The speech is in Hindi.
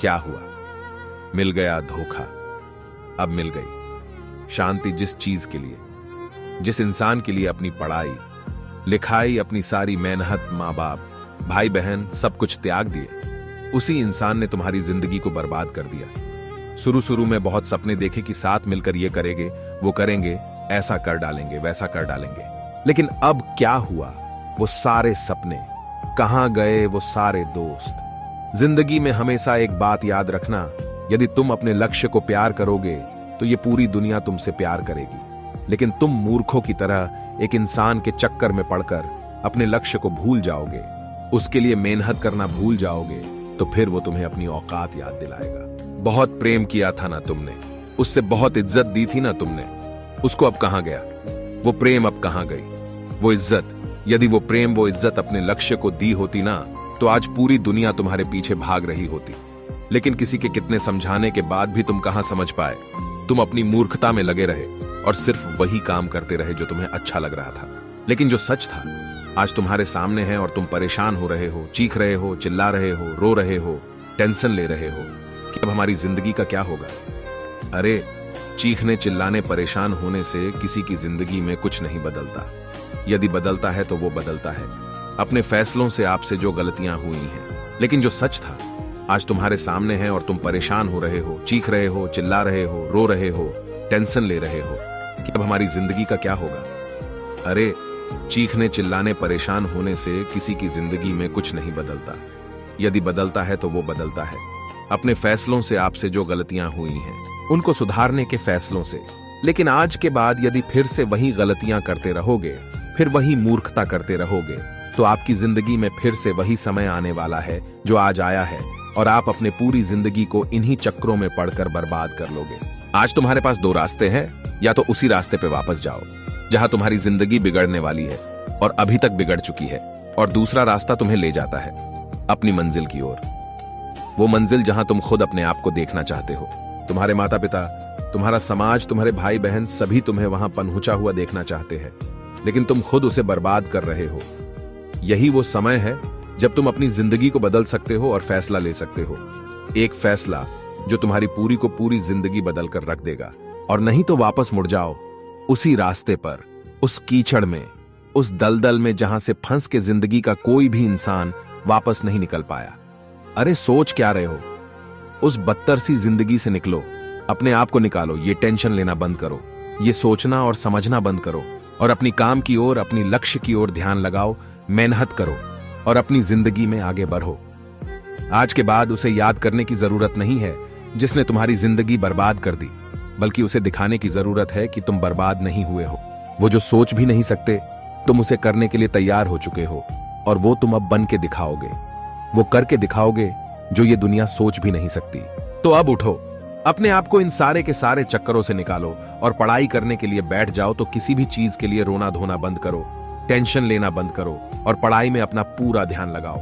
क्या हुआ? मिल गया धोखा। अब मिल गई शांति। जिस चीज के लिए, जिस इंसान के लिए अपनी पढ़ाई लिखाई, अपनी सारी मेहनत, माँ बाप, भाई बहन सब कुछ त्याग दिए, उसी इंसान ने तुम्हारी जिंदगी को बर्बाद कर दिया। शुरू में बहुत सपने देखे कि साथ मिलकर ये करेंगे, वो करेंगे, ऐसा कर डालेंगे, वैसा कर डालेंगे। लेकिन अब क्या हुआ? वो सारे सपने कहां गए? वो सारे दोस्त। जिंदगी में हमेशा एक बात याद रखना, यदि तुम अपने लक्ष्य को प्यार करोगे तो ये पूरी दुनिया तुमसे प्यार करेगी। लेकिन तुम मूर्खों की तरह एक इंसान के चक्कर में पड़कर अपने लक्ष्य को भूल जाओगे, उसके लिए मेहनत करना भूल जाओगे, तो फिर वो तुम्हें अपनी औकात याद दिलाएगा। बहुत प्रेम किया था ना तुमने, उससे बहुत इज्जत दी थी ना तुमने, उसको अब कहां गया? वो प्रेम अब कहां गई? वो इज्जत? यदि वो प्रेम, वो इज्जत अपने लक्ष्य को दी होती ना, तो आज पूरी दुनिया तुम्हारे पीछे भाग रही होती। लेकिन किसी के कितने समझाने के बाद भी तुम कहां समझ पाए? तुम अपनी मूर्खता में लगे रहे और सिर्फ वही काम करते रहे जो तुम्हें अच्छा लग रहा था। लेकिन जो सच था आज तुम्हारे सामने है और तुम परेशान हो रहे हो, चीख रहे हो, चिल्ला रहे हो, रो रहे हो, टेंशन ले रहे हो कि अब हमारी जिंदगी का क्या होगा। अरे, चीखने, चिल्लाने, परेशान होने से किसी की जिंदगी में कुछ नहीं बदलता। यदि बदलता है तो वो बदलता है अपने फैसलों से आपसे जो गलतियां हुई हैं। लेकिन जो सच था आज तुम्हारे सामने है और तुम परेशान हो रहे हो, चीख रहे हो, चिल्ला रहे हो, रो रहे हो, टेंशन ले रहे हो कि अब हमारी जिंदगी का क्या होगा। अरे, चीखने, चिल्लाने, परेशान होने से किसी की जिंदगी में कुछ नहीं बदलता। यदि बदलता है तो वो बदलता है अपने फैसलों से आपसे जो गलतियां हुई हैं, उनको सुधारने के फैसलों से। लेकिन आज के बाद यदि फिर से वही गलतियां करते रहोगे, फिर वही मूर्खता करते रहोगे, तो आपकी जिंदगी में फिर से वही समय आने वाला है जो आज आया है, और आप अपने पूरी जिंदगी को इन्हीं चक्रों में पड़कर बर्बाद कर लोगे। आज तुम्हारे पास दो रास्ते हैं, या तो उसी रास्ते पे वापस जाओ जहां तुम्हारी जिंदगी बिगड़ने वाली है और अभी तक बिगड़ चुकी है, और दूसरा रास्ता तुम्हें ले जाता है अपनी मंजिल की ओर। वो मंजिल जहां तुम खुद अपने आप को देखना चाहते हो। तुम्हारे माता पिता, तुम्हारा समाज, तुम्हारे भाई बहन सभी तुम्हें वहां पनहुचा हुआ देखना चाहते हैं, लेकिन तुम खुद उसे बर्बाद कर रहे हो। यही वो समय है जब तुम अपनी जिंदगी को बदल सकते हो और फैसला ले सकते हो। एक फैसला जो तुम्हारी पूरी को पूरी जिंदगी बदल कर रख देगा। और नहीं तो वापस मुड़ जाओ उसी रास्ते पर, उस कीचड़ में, उस दलदल में जहां से फंस के जिंदगी का कोई भी इंसान वापस नहीं निकल पाया। अरे, सोच क्या रहे हो? उस बदतर सी जिंदगी से निकलो, अपने आप को निकालो। ये टेंशन लेना बंद करो, ये सोचना और समझना बंद करो, और अपनी काम की ओर, अपनी लक्ष्य की ओर ध्यान लगाओ, मेहनत करो और अपनी जिंदगी में आगे बढ़ो। आज के बाद उसे याद करने की जरूरत नहीं है जिसने तुम्हारी जिंदगी बर्बाद कर दी, बल्कि उसे दिखाने की जरूरत है कि तुम बर्बाद नहीं हुए हो। वो जो सोच भी नहीं सकते, तुम उसे करने के लिए तैयार हो चुके हो, और वो तुम अब बन के दिखाओगे, वो करके दिखाओगे जो ये दुनिया सोच भी नहीं सकती। तो अब उठो, अपने आप को इन सारे के सारे चक्करों से निकालो और पढ़ाई करने के लिए बैठ जाओ। तो किसी भी चीज के लिए रोना धोना बंद करो, टेंशन लेना बंद करो और पढ़ाई में अपना पूरा ध्यान लगाओ।